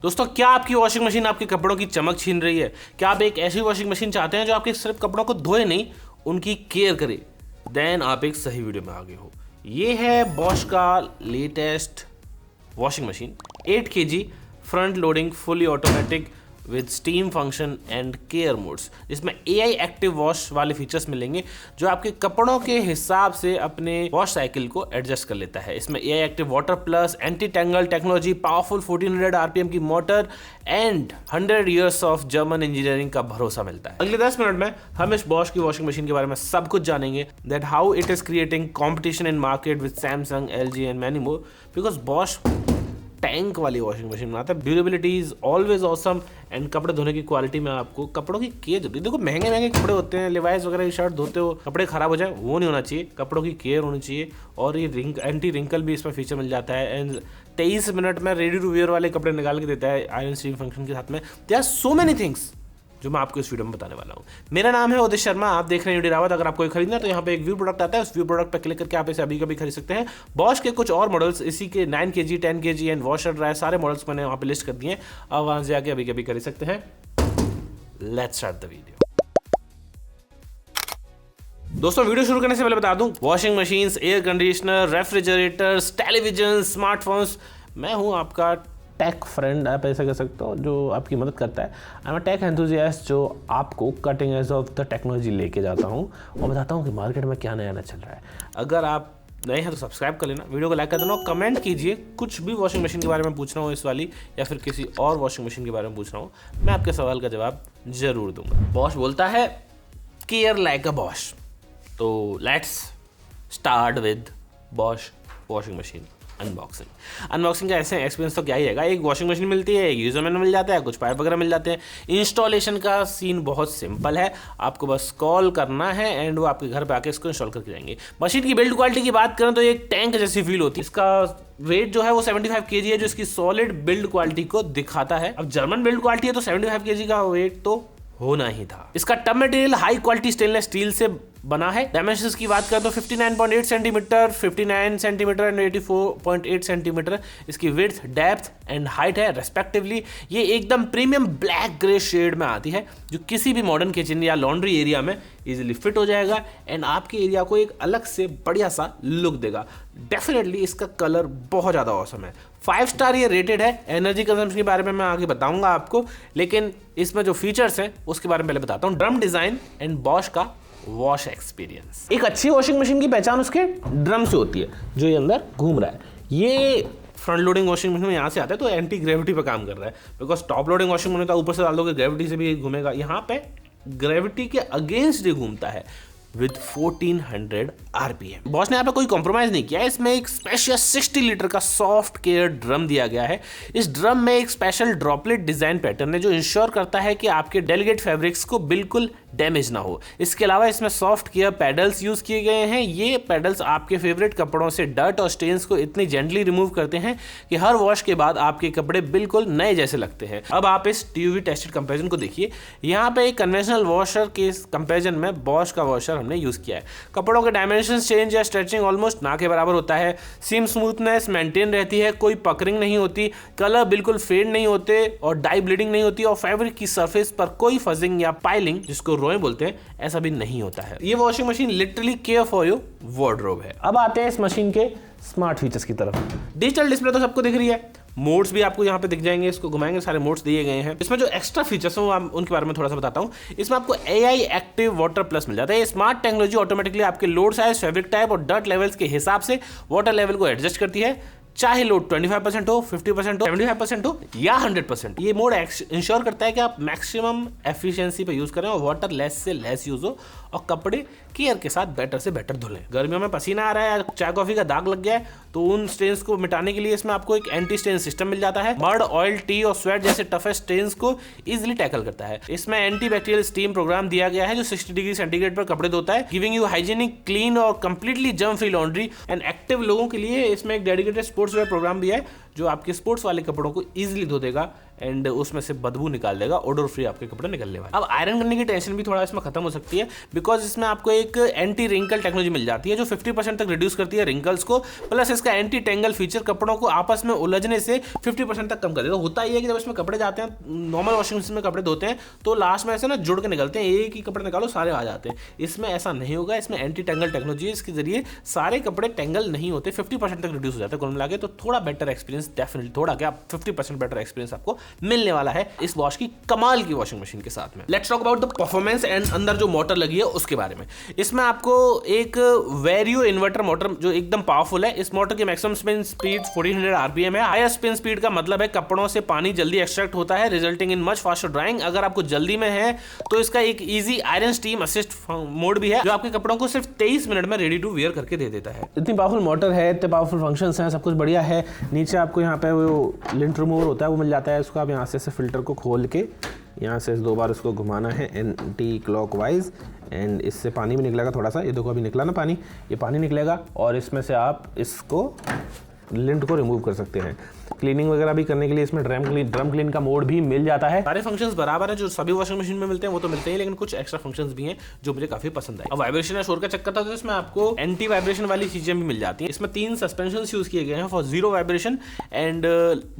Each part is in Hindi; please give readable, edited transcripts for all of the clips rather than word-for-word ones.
दोस्तों, क्या आपकी वॉशिंग मशीन आपके कपड़ों की चमक छीन रही है? क्या आप एक ऐसी वॉशिंग मशीन चाहते हैं जो आपके सिर्फ कपड़ों को धोए नहीं, उनकी केयर करे? देन आप एक सही वीडियो में आ गए हो। ये है बॉश का latest washing machine, 8 kg front loading fully automatic with steam function and care modes, जिसमें AI एक्टिव वॉश वाले फीचर्स मिलेंगे जो आपके कपड़ों के हिसाब से अपने वॉश साइकिल को एडजस्ट कर लेता है। इसमें AI active water plus, anti tangle technology, powerful 1400 RPM की motor and 100 years of German engineering का भरोसा मिलता है। अगले 10 मिनट में हम इस बॉश की वॉशिंग मशीन के बारे में सब कुछ जानेंगे, that how it is creating competition in market with Samsung, LG and many more, because Bosch tank वाली वॉशिंग मशीन बनाता है। Durability is always awesome and कपड़े धोने की क्वालिटी में आपको कपड़ों की केयर होती है। देखो, महंगे महंगे कपड़े होते हैं, लिवाइस वगैरह की शर्ट धोते हो, कपड़े खराब हो जाए, वो नहीं होना चाहिए। कपड़ों की केयर होनी चाहिए और ये एंटी रिंकल भी इसमें फीचर मिल जाता है। एंड 23 मिनट में रेडी टू वेयर वाले कपड़े निकाल के देता है आयरन स्टीम फंक्शन के साथ में। There are so many things जो मैं आपको इस वीडियो में बताने वाला हूँ। मेरा नाम है उदित शर्मा, आप देख रहे हैं यूडी रावत। अगर आपको खरीदना है तो यहाँ पे एक व्यू प्रोडक्ट आता है, उस व्यू प्रोडक्ट पर क्लिक करके आप इसे अभी कभी खरीद सकते हैं। बॉश के कुछ और मॉडल्स, इसी के 9 kg, 10 kg and washer dryer, सारे मॉडल्स मैंने वहाँ पे लिस्ट कर दिए हैं। अब वहाँ से आके अभी कभी खरीद सकते हैं। Let's start the video. दोस्तों, वीडियो शुरू करने से पहले बता दूं, washing machines, air conditioner, refrigerators, television, smartphones, मैं हूं आपका टेक फ्रेंड, आप ऐसा कह सकते हो, जो आपकी मदद करता है। I am a tech enthusiast, जो आपको cutting edge of the technology लेके जाता हूँ और बताता हूँ कि मार्केट में क्या नया नया चल रहा है। अगर आप नए हैं तो सब्सक्राइब कर लेना, वीडियो को लाइक कर देना और कमेंट कीजिए। कुछ भी वॉशिंग मशीन के बारे में पूछना हो, इस वाली या फिर किसी और वॉशिंग मशीन के बारे में पूछना हो, मैं आपके सवाल का जवाब जरूर दूंगा। बॉश बोलता है केयर लाइक अ बॉश, तो let's start with Bosch washing machine unboxing का ऐसे एक्सपीरियंस तो क्या ही रहेगा। एक वॉशिंग मशीन मिलती है, एक यूजर मैनुअल मिल जाता है, कुछ पाइप वगैरह मिल जाते हैं। इंस्टॉलेशन का सीन बहुत सिंपल है, आपको बस कॉल करना है एंड वो आपके घर पे आके इसको इंस्टॉल करके जाएंगे। मशीन की बिल्ड क्वालिटी की बात करें तो एक टैंक जैसी फील होती है। इसका वेट जो है वो 75 kg है, जो इसकी सॉलिड बिल्ड क्वालिटी को दिखाता है। अब जर्मन बिल्ड क्वालिटी है तो 75 kg का वेट तो होना ही था। इसका tub material high quality stainless steel से बना है। डायमेंशंस की बात करें तो 59.8 सेंटीमीटर, 59 सेंटीमीटर एंड 84.8 सेंटीमीटर इसकी विड्थ, डेप्थ एंड हाइट है रेस्पेक्टिवली। ये एकदम प्रीमियम ब्लैक ग्रे शेड में आती है, जो किसी भी मॉडर्न किचन या लॉन्ड्री एरिया में इजीली फिट हो जाएगा एंड आपके एरिया को एक अलग से बढ़िया सा लुक देगा। डेफिनेटली इसका कलर बहुत ज़्यादा औसम है। 5 स्टार ये रेटेड है। एनर्जी कंजम्पशन के बारे में मैं आगे बताऊंगा आपको, लेकिन इसमें जो फीचर्स हैं उसके बारे में पहले बताता हूँ। ड्रम डिजाइन एंड बॉश का वॉश एक्सपीरियंस। एक अच्छी वॉशिंग मशीन की पहचान उसके ड्रम से होती है, जो ये अंदर घूम रहा है। ये फ्रंट लोडिंग वॉशिंग मशीन में यहाँ से आता है तो एंटी ग्रेविटी पे काम कर रहा है, because top loading washing machine ऊपर से डाल दोगे, ग्रेविटी से भी घूमेगा। यहाँ पे ग्रेविटी के अगेंस्ट ही घूमता है विद 1400 RPM। बॉश ने यहाँ पे कोई कॉम्प्रोमाइज नहीं किया है। इसमें एक स्पेशल 60 लीटर का सॉफ्ट केयर ड्रम दिया गया है। इस ड्रम में एक स्पेशल ड्रॉपलेट डिजाइन पैटर्न है, जो इंश्योर करता है कि आपके डेलिकेट फैब्रिक्स को बिल्कुल डैमेज ना हो। इसके अलावा इसमें सॉफ्ट केयर पैडल्स यूज किए गए हैं। ये पैडल्स आपके फेवरेट कपड़ों से डर्ट और स्टेन्स को इतनी जेंटली रिमूव करते हैं कि हर वॉश के बाद आपके कपड़े बिल्कुल नए जैसे लगते हैं। अब आप इस TUV टेस्टेड कंपैरिजन को देखिए। यहाँ पे एक कन्वेंशनल वॉशर के कंपैरिजन में बॉश का वॉशर हमने यूज किया है। कपड़ों के डायमेंशन चेंज या स्ट्रेचिंग ऑलमोस्ट ना के बराबर होता है। सीम स्मूथनेस मेंटेन रहती है, कोई पकरिंग नहीं होती, कलर बिल्कुल फेड नहीं होते और डाई ब्लीडिंग नहीं होती और फैब्रिक की सरफेस पर कोई फजिंग या पाइलिंग, जिसको रोए बोलते हैं, ऐसा भी नहीं होता है। ये washing machine literally care for your wardrobe है। अब आते हैं इस मशीन के स्मार्ट फीचर्स की तरफ। डिजिटल डिस्प्ले तो सबको दिख रही है, मोड्स भी आपको यहाँ पे दिख जाएंगे, इसको घुमाएंगे सारे मोड्स दिए गए हैं। इसमें जो एक्स्ट्रा फीचर्स हैं उनके बारे में थोड़ा सा बताता हूँ। इसमें आपको AI एक्टिव वाटर प्लस मिल जाता है। ये स्मार्ट टेक्नोलॉजी ऑटोमेटिकली आपके लोड साइज, फैब्रिक टाइप और डर्ट लेवल्स के हिसाब से वाटर लेवल को एडजस्ट करती है, चाहे लोड 25% हो, 50% हो, 75% हो या 100%। ये मोड इंश्योर करता है कि आप मैक्सिमम एफिशिएंसी पे यूज करें और वाटर लेस से लेस यूज हो और कपड़े केयर के साथ बेटर से बेटर धुलें। गर्मियों में पसीना आ रहा है, चाय कॉफी का दाग लग गया है, तो उन स्टेन्स को मिटाने के लिए इसमें आपको एक एंटी स्टेन सिस्टम मिल जाता है। मड, ऑयल, टी और स्वेट जैसे टफेस्ट स्टेन्स को इजिली टैकल करता है। इसमें एंटी बैक्टीरियल स्टीम प्रोग्राम दिया गया है, जो 60 डिग्री सेंटीग्रेड पर कपड़े धोता है, गिविंग यू हाइजीनिक, क्लीन और completely germ free laundry. And active लोगों के लिए इसमें एक डेडिकेटेड स्पोर्ट्स वेयर प्रोग्राम भी है, जो आपके स्पोर्ट्स वाले कपड़ों को इजीली धो देगा एंड उसमें से बदबू निकाल देगा, ओडोर फ्री आपके कपड़े निकलने वाले। अब आयरन करने की टेंशन भी थोड़ा इसमें खत्म हो सकती है, बिकॉज इसमें आपको एक एंटी रिंकल टेक्नोलॉजी मिल जाती है जो 50% तक रिड्यूस करती है रिंकल्स को, प्लस इसका एंटी टेंगल फीचर कपड़ों को आपस में उलझने से 50% तक कम कर देता है। होता ही है कि जब इसमें कपड़े जाते हैं, नॉर्मल वॉशिंग मशीन में कपड़े धोते हैं तो लास्ट में ऐसे ना जुड़ के निकलते हैं, एक ही कपड़े निकालो सारे आ जाते हैं। इसमें ऐसा नहीं होगा, इसमें एंटी टेंगल टेक्नोलॉजी है, इसके जरिए सारे कपड़े टेंगल नहीं होते, 50% तक रिड्यूस हो जाते हैं कुल मिला के। तो थोड़ा बेटर एक्सपीरियंस, डेफिनेटली थोड़ा क्या 50% बेटर एक्सपीरियंस आपको मिलने वाला है इस वॉश की कमाल की वॉशिंग मशीन के साथ में। Let's talk about the performance and अंदर जो मोटर लगी है उसके बारे में। इसमें आपको एक वेरियो इन्वर्टर मोटर जो एकदम पावरफुल है। इस मोटर की मैक्सिमम स्पिन स्पीड 1400 आरपीएम है। हायर स्पिन स्पीड का मतलब है कपड़ों से पानी जल्दी एक्सट्रैक्ट होता है, resulting in much faster drawing. अगर आपको जल्दी में है तो इसका एक easy iron steam assist mode भी है जो आपके कपड़ों को सिर्फ 23 मिनट में रेडी टू वियर करके दे देता है। इतनी पावरफुल मोटर है, इतने पावरफुल फंक्शंस हैं, सब कुछ बढ़िया है। नीचे आपको यहाँ पे वो लिंट रिमूवर होता है वो मिल जाता है, उसको आप यहाँ से फिल्टर को खोल के यहाँ से 2 बार उसको घुमाना है एंटी क्लॉकवाइज, एंड इससे पानी भी निकलेगा थोड़ा सा। ये देखो अभी निकला ना पानी, ये पानी निकलेगा और इसमें से आप इसको लिंट को रिमूव कर सकते हैं। क्लीनिंग वगैरह भी करने के लिए इसमें ड्रम क्लीन का मोड भी मिल जाता है। सारे फंक्शंस बराबर है जो सभी वॉशिंग मशीन में मिलते हैं वो तो मिलते हैं, लेकिन कुछ एक्स्ट्रा फंक्शंस भी हैं जो मुझे काफी पसंद है। अब वाइब्रेशन या शोर का चक्कर था तो इसमें आपको एंटी वाइब्रेशन वाली चीजें भी मिल जाती हैं। इसमें 3 सस्पेंशन यूज किए गए हैं फॉर 0 वाइब्रेशन एंड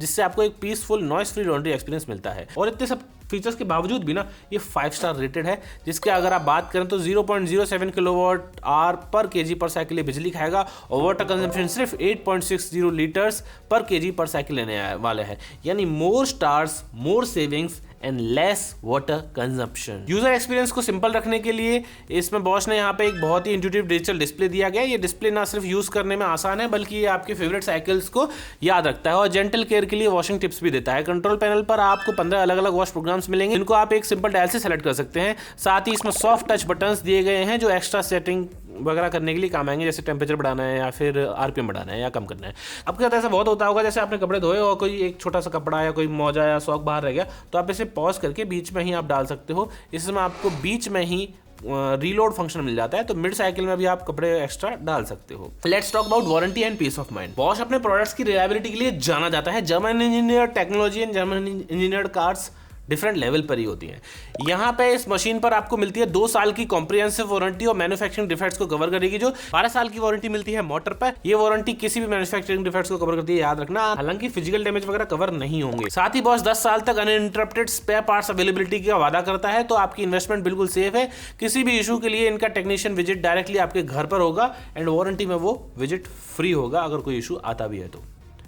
जिससे आपको एक peaceful noise free laundry experience मिलता है। और इतने सब फीचर्स के बावजूद भी ना ये 5 स्टार रेटेड है, जिसके अगर आप बात करें तो 0.07 किलोवाट आवर पर केजी पर साइकिल ये बिजली खाएगा और वाटर कंजम्पशन सिर्फ 8.60 लीटर्स पर केजी पर साइकिल लेने वाले हैं, यानी more stars, more savings and less water consumption. User experience को सिंपल रखने के लिए इसमें बॉश ने यहाँ पे एक बहुत ही इंट्यूटिव डिजिटल डिस्प्ले दिया गया है। ये डिस्प्ले ना सिर्फ यूज करने में आसान है बल्कि ये आपके फेवरेट साइकिल्स को याद रखता है और जेंटल केयर के लिए वॉशिंग टिप्स भी देता है। कंट्रोल पैनल पर आपको 15 अलग अलग वॉश प्रोग्राम्स मिलेंगे जिनको आप एक सिंपल डायल से सेलेक्ट कर सकते हैं। साथ ही इसमें सॉफ्ट टच बटन्स दिए गए हैं जो एक्स्ट्रा सेटिंग वगैरह करने के लिए काम आएंगे, जैसे टेम्परेचर बढ़ाना है या फिर आरपीएम बढ़ाना है या कम करना है। आपके साथ ऐसा बहुत होता होगा, जैसे आपने कपड़े धोए और कोई एक छोटा सा कपड़ा या कोई मोजा या सॉक बाहर रह गया तो आप इसे पॉज करके बीच में ही आप डाल सकते हो। इसमें आपको बीच में ही रीलोड फंक्शन मिल जाता है, तो मिड साइकिल में भी आप कपड़े एक्स्ट्रा डाल सकते हो। Let's talk about warranty and peace of mind. Bosch अपने प्रोडक्ट्स की रिलायबिलिटी के लिए जाना जाता है। German engineer technology and German engineered cars different level पर ही होती हैं। यहाँ पे इस मशीन पर आपको मिलती है 2 साल की कॉम्प्रिहेंसिव वारंटी और मैन्युफैक्चरिंग डिफेक्ट्स को कवर करेगी। जो 12 साल की वारंटी मिलती है मोटर पर, ये वारंटी किसी भी मैन्युफैक्चरिंग डिफेक्ट्स को कवर करती है, याद रखना। हालांकि फिजिकल डैमेज वगैरह कवर नहीं होंगे। साथ ही बॉश 10 साल तक अनइंटरप्टेड स्पेयर पार्ट्स अवेलेबिलिटी का वादा करता है, तो आपकी इन्वेस्टमेंट बिल्कुल सेफ है। किसी भी इशू के लिए इनका टेक्नीशियन विजिट डायरेक्टली आपके घर पर होगा एंड वारंटी में वो विजिट फ्री होगा अगर कोई इशू आता भी है तो।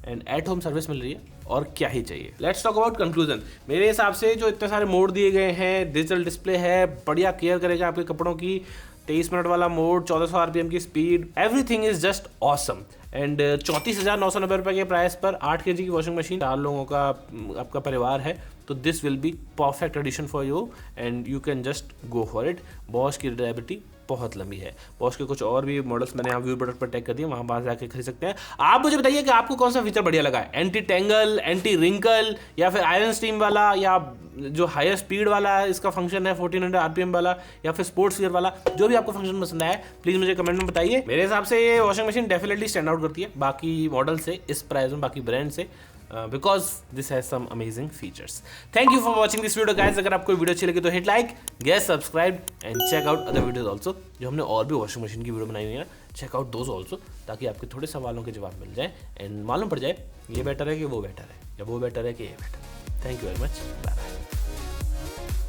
एंड एट होम सर्विस मिल रही है और क्या ही चाहिए। Let's talk about conclusion. मेरे हिसाब से जो इतने सारे मोड दिए गए हैं, डिजिटल डिस्प्ले है, बढ़िया केयर करेगा आपके कपड़ों की, 23 मिनट वाला मोड, 1400 आरपीएम की speed, everything is just awesome. And 34,990 रुपये के प्राइस पर 8 kg की वॉशिंग मशीन, 4 लोगों का आपका परिवार है तो this will be perfect addition for you and you can just go for it. Bosch की रिलायबिलिटी बहुत लंबी है। बॉश के कुछ और भी मॉडल्स मैंने यहाँ व्यू बटन पर टैग कर दिए, वहाँ पास जाके खरीद सकते हैं। आप मुझे बताइए कि आपको कौन सा फीचर बढ़िया लगा है, एंटी टेंगल, एंटी रिंकल या फिर आयरन स्टीम वाला, या जो हायर स्पीड वाला इसका फंक्शन है 1400 आरपीएम वाला, या फिर स्पोर्ट्स गियर वाला। जो भी आपको फंक्शन पसंद आया प्लीज मुझे कमेंट में बताइए। मेरे हिसाब से ये washing machine definitely stand out करती है बाकी मॉडल से, इस प्राइस में, बाकी ब्रांड से, because this has some amazing features. Thank you for watching this video guys. अगर आपको वीडियो अच्छी लगी तो hit like, get subscribe and check out other videos also. जो हमने और भी वॉशिंग मशीन की वीडियो बनाई हुई है, चेक आउट दोज ऑल्सो, ताकि आपके थोड़े सवालों के जवाब मिल जाए एंड मालूम पड़ जाए ये बेटर है कि वो बेटर है, या वो बेटर है कि ये बेटर है। Thank you very much, bye bye.